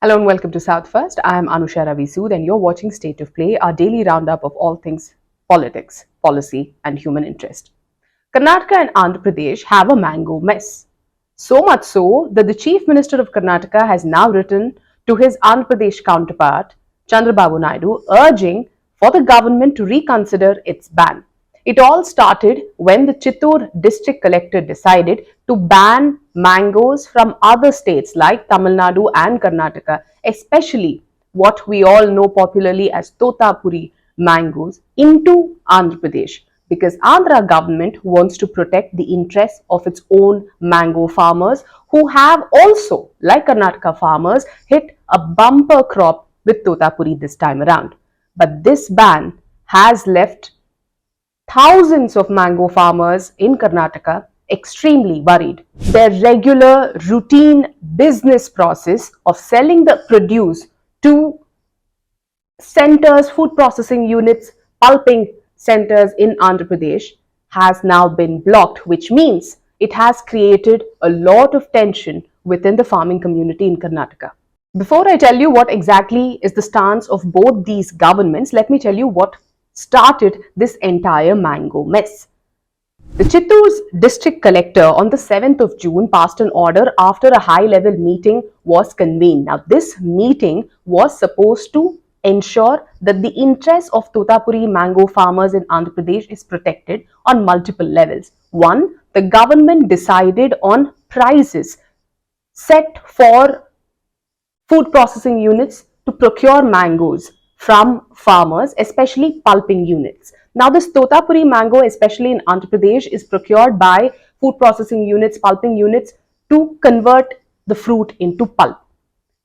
Hello and welcome to South First. I am Anusha Ravi Sood and you're watching State of Play, our daily roundup of all things politics, policy and human interest. Karnataka and Andhra Pradesh have a mango mess. So much so that the Chief Minister of Karnataka has now written to his Andhra Pradesh counterpart, Chandrababu Naidu, urging for the government to reconsider its ban. It all started when the Chittoor district collector decided to ban mangoes from other states like Tamil Nadu and Karnataka, especially what we all know popularly as Totapuri mangoes, into Andhra Pradesh, because Andhra government wants to protect the interests of its own mango farmers who have also, like Karnataka farmers, hit a bumper crop with Totapuri this time around. But this ban has left thousands of mango farmers in Karnataka extremely worried. Their regular routine business process of selling the produce to centers, food processing units, pulping centers in Andhra Pradesh has now been blocked, which means it has created a lot of tension within the farming community in Karnataka. Before I tell you what exactly is the stance of both these governments, let me tell you what started this entire mango mess. The Chittoor's district collector on the 7th of June passed an order after a high-level meeting was convened. Now, this meeting was supposed to ensure that the interests of Totapuri mango farmers in Andhra Pradesh is protected on multiple levels. One, the government decided on prices set for food processing units to procure mangoes from farmers, especially pulping units. Now, this Totapuri mango, especially in Andhra Pradesh, is procured by food processing units, pulping units to convert the fruit into pulp.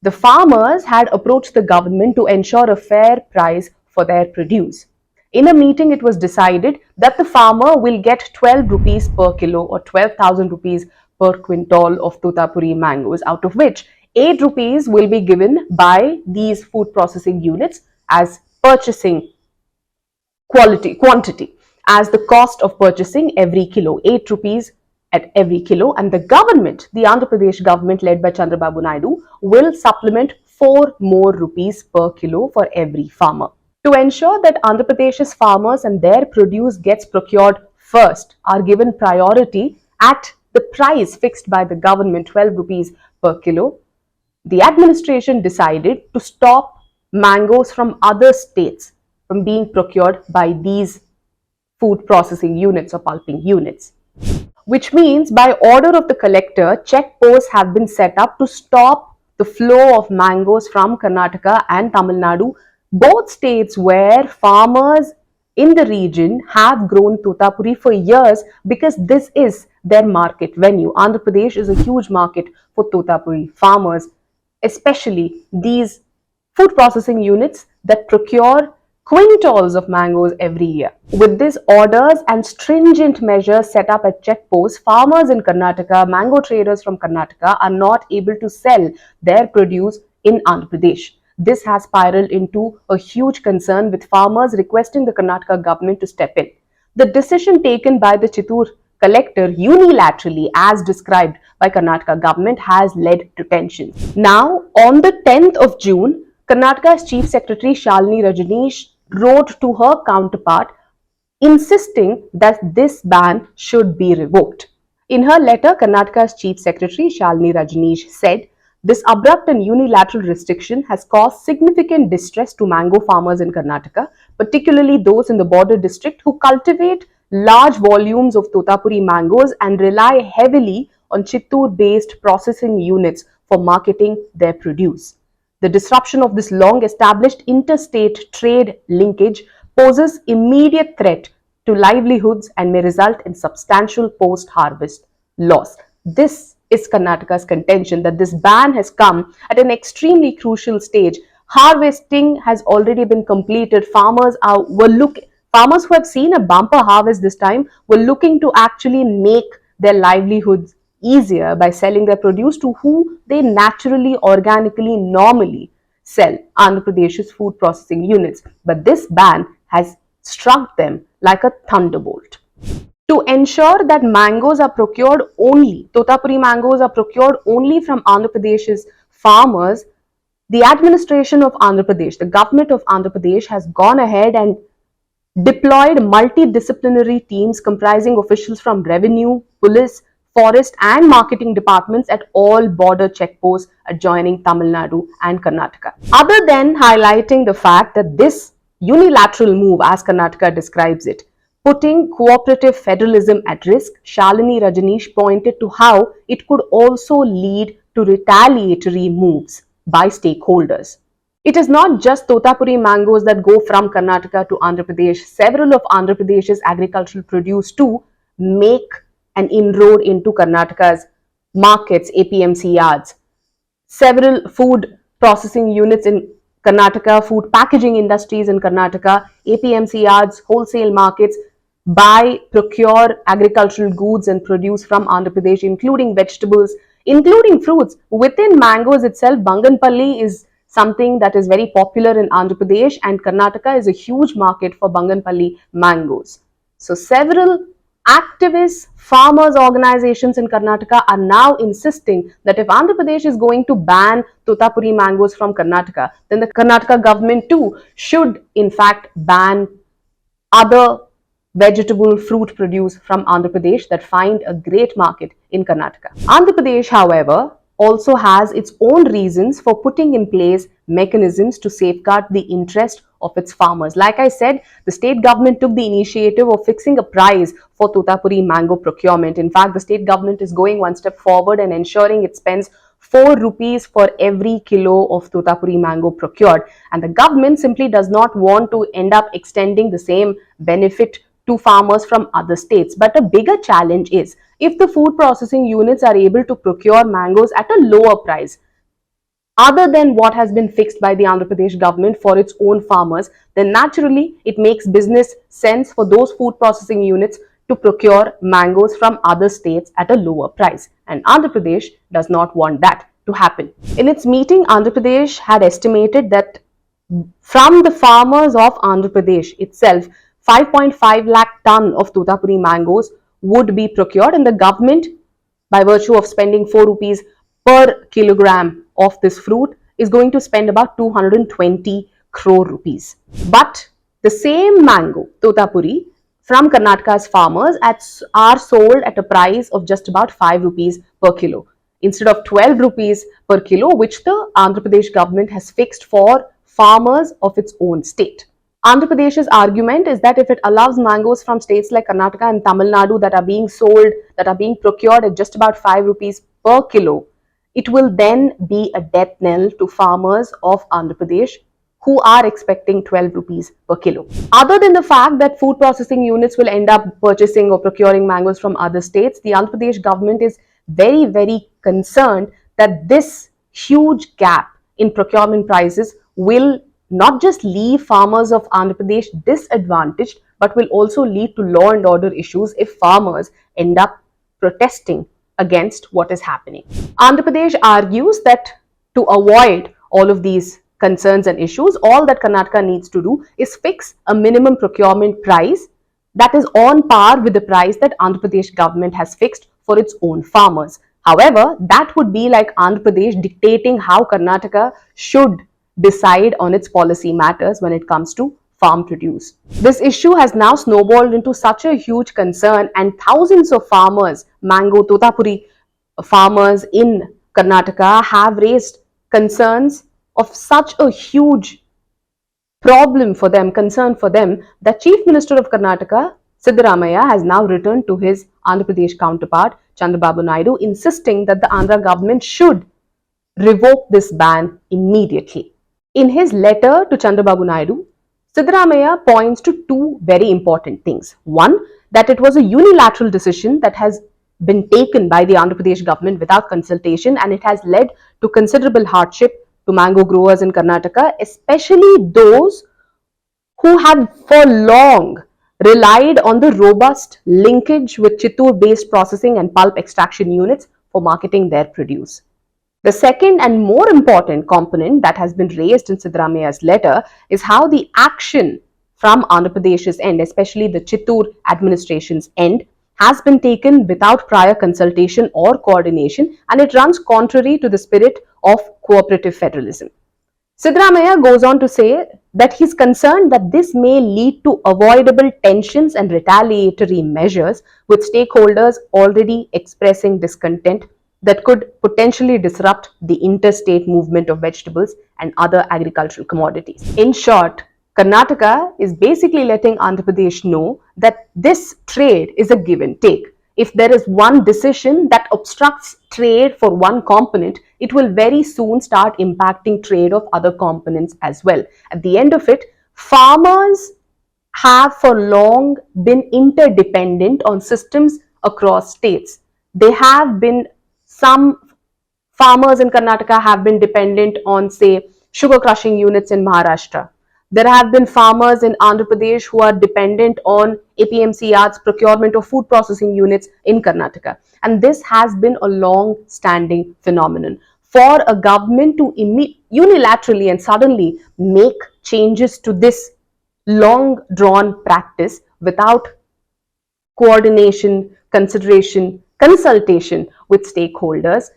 The farmers had approached the government to ensure a fair price for their produce. In a meeting, it was decided that the farmer will get 12 rupees per kilo or 12,000 rupees per quintal of Totapuri mangoes, out of which 8 rupees will be given by these food processing units as purchasing quantity, as the cost of purchasing every kilo, 8 rupees at every kilo, and the government, the Andhra Pradesh government led by Chandrababu Naidu, will supplement 4 more rupees per kilo for every farmer. To ensure that Andhra Pradesh's farmers and their produce gets procured first, are given priority at the price fixed by the government, 12 rupees per kilo, the administration decided to stop mangoes from other states from being procured by these food processing units or pulping units. Which means, by order of the collector, check posts have been set up to stop the flow of mangoes from Karnataka and Tamil Nadu, both states where farmers in the region have grown Totapuri for years because this is their market venue. Andhra Pradesh is a huge market for Totapuri farmers, especially these food processing units that procure quintals of mangoes every year. With these orders and stringent measures set up at checkposts, farmers in Karnataka, mango traders from Karnataka are not able to sell their produce in Andhra Pradesh. This has spiraled into a huge concern, with farmers requesting the Karnataka government to step in. The decision taken by the Chittoor collector unilaterally, as described by Karnataka government, has led to tensions. Now, on the 10th of June, Karnataka's Chief Secretary Shalini Rajneesh wrote to her counterpart insisting that this ban should be revoked. In her letter, Karnataka's Chief Secretary Shalini Rajneesh said, "This abrupt and unilateral restriction has caused significant distress to mango farmers in Karnataka, particularly those in the border district who cultivate large volumes of Totapuri mangoes and rely heavily on Chittoor-based processing units for marketing their produce. The disruption of this long-established interstate trade linkage poses immediate threat to livelihoods and may result in substantial post-harvest loss." This is Karnataka's contention, that this ban has come at an extremely crucial stage. Harvesting has already been completed. Farmers who have seen a bumper harvest this time were looking to actually make their livelihoods easier by selling their produce to who they naturally, organically, normally sell, Andhra Pradesh's food processing units. But this ban has struck them like a thunderbolt. To ensure that mangoes are procured only, Totapuri mangoes are procured only from Andhra Pradesh's farmers, The administration of Andhra Pradesh, the government of Andhra Pradesh has gone ahead and deployed multidisciplinary teams comprising officials from revenue, police, forest and marketing departments at all border checkposts adjoining Tamil Nadu and Karnataka. Other than highlighting the fact that this unilateral move, as Karnataka describes it, putting cooperative federalism at risk, Shalini Rajneesh pointed to how it could also lead to retaliatory moves by stakeholders. It is not just Totapuri mangoes that go from Karnataka to Andhra Pradesh. Several of Andhra Pradesh's agricultural produce too make an inroad into Karnataka's markets, APMC yards. Several food processing units in Karnataka, food packaging industries in Karnataka, APMC yards, wholesale markets buy, procure agricultural goods and produce from Andhra Pradesh, including vegetables, including fruits. Within mangoes itself, Banganpalli is something that is very popular in Andhra Pradesh, and Karnataka is a huge market for Banganpalli mangoes. So several activists, farmers organizations in Karnataka are now insisting that if Andhra Pradesh is going to ban Totapuri mangoes from Karnataka, then the Karnataka government too should in fact ban other vegetable fruit produce from Andhra Pradesh that find a great market in Karnataka. Andhra Pradesh, however, also has its own reasons for putting in place mechanisms to safeguard the interest of its farmers. Like I said, the state government took the initiative of fixing a price for Totapuri mango procurement. In fact, the state government is going one step forward and ensuring it spends 4 rupees for every kilo of Totapuri mango procured. And the government simply does not want to end up extending the same benefit to farmers from other states. But a bigger challenge is if the food processing units are able to procure mangoes at a lower price, other than what has been fixed by the Andhra Pradesh government for its own farmers, then naturally it makes business sense for those food processing units to procure mangoes from other states at a lower price. And Andhra Pradesh does not want that to happen. In its meeting, Andhra Pradesh had estimated that from the farmers of Andhra Pradesh itself, 5.5 lakh ton of Totapuri mangoes would be procured, and the government, by virtue of spending 4 rupees per kilogram of this fruit, is going to spend about 220 crore rupees. But the same mango, Totapuri, from Karnataka's farmers are sold at a price of just about 5 rupees per kilo instead of 12 rupees per kilo, which the Andhra Pradesh government has fixed for farmers of its own state. Andhra Pradesh's argument is that if it allows mangoes from states like Karnataka and Tamil Nadu that are being sold, that are being procured at just about 5 rupees per kilo, it will then be a death knell to farmers of Andhra Pradesh who are expecting 12 rupees per kilo. Other than the fact that food processing units will end up purchasing or procuring mangoes from other states, the Andhra Pradesh government is very, very concerned that this huge gap in procurement prices will not just leave farmers of Andhra Pradesh disadvantaged, but will also lead to law and order issues if farmers end up protesting against what is happening. Andhra Pradesh argues that to avoid all of these concerns and issues, all that Karnataka needs to do is fix a minimum procurement price that is on par with the price that Andhra Pradesh government has fixed for its own farmers. However, that would be like Andhra Pradesh dictating how Karnataka should decide on its policy matters when it comes to farm produce. This issue has now snowballed into such a huge concern, and thousands of farmers, mango, Totapuri farmers in Karnataka, have raised concerns of such a huge problem for them, concern for them, that Chief Minister of Karnataka, Siddaramaiah, has now returned to his Andhra Pradesh counterpart, Chandrababu Naidu, insisting that the Andhra government should revoke this ban immediately. In his letter to Chandrababu Naidu, Siddaramaiah points to two very important things. One, that it was a unilateral decision that has been taken by the Andhra Pradesh government without consultation, and it has led to considerable hardship to mango growers in Karnataka, especially those who had for long relied on the robust linkage with Chittoor-based processing and pulp extraction units for marketing their produce. The second and more important component that has been raised in Siddaramaiah's letter is how the action from Andhra Pradesh's end, especially the Chittoor administration's end, has been taken without prior consultation or coordination, and it runs contrary to the spirit of cooperative federalism. Siddaramaiah goes on to say that he's concerned that this may lead to avoidable tensions and retaliatory measures, with stakeholders already expressing discontent that could potentially disrupt the interstate movement of vegetables and other agricultural commodities. In short, Karnataka is basically letting Andhra Pradesh know that this trade is a give and take. If there is one decision that obstructs trade for one component, it will very soon start impacting trade of other components as well. At the end of it, farmers have for long been interdependent on systems across states. They have been some farmers in Karnataka have been dependent on, say, sugar crushing units in Maharashtra. There have been farmers in Andhra Pradesh who are dependent on APMC yards procurement of food processing units in Karnataka. And this has been a long standing phenomenon. For a government to unilaterally and suddenly make changes to this long drawn practice without coordination, consideration, consultation with stakeholders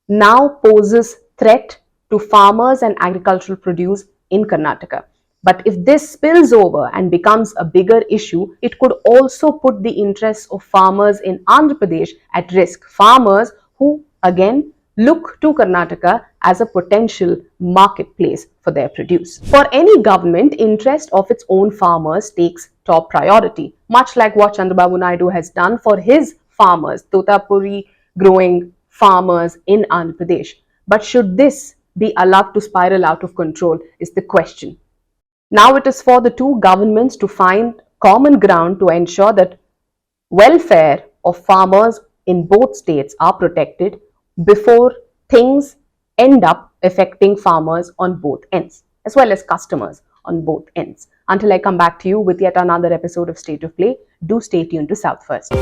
now poses threat to farmers and agricultural produce in Karnataka. But if this spills over and becomes a bigger issue, it could also put the interests of farmers in Andhra Pradesh at risk. Farmers who, again, look to Karnataka as a potential marketplace for their produce. For any government, interest of its own farmers takes top priority, much like what Chandrababu Naidu has done for his farmers, Totapuri growing farmers in Andhra Pradesh. But should this be allowed to spiral out of control is the question. Now it is for the two governments to find common ground to ensure that welfare of farmers in both states are protected before things end up affecting farmers on both ends, as well as customers on both ends. Until I come back to you with yet another episode of State of Play, do stay tuned to South First.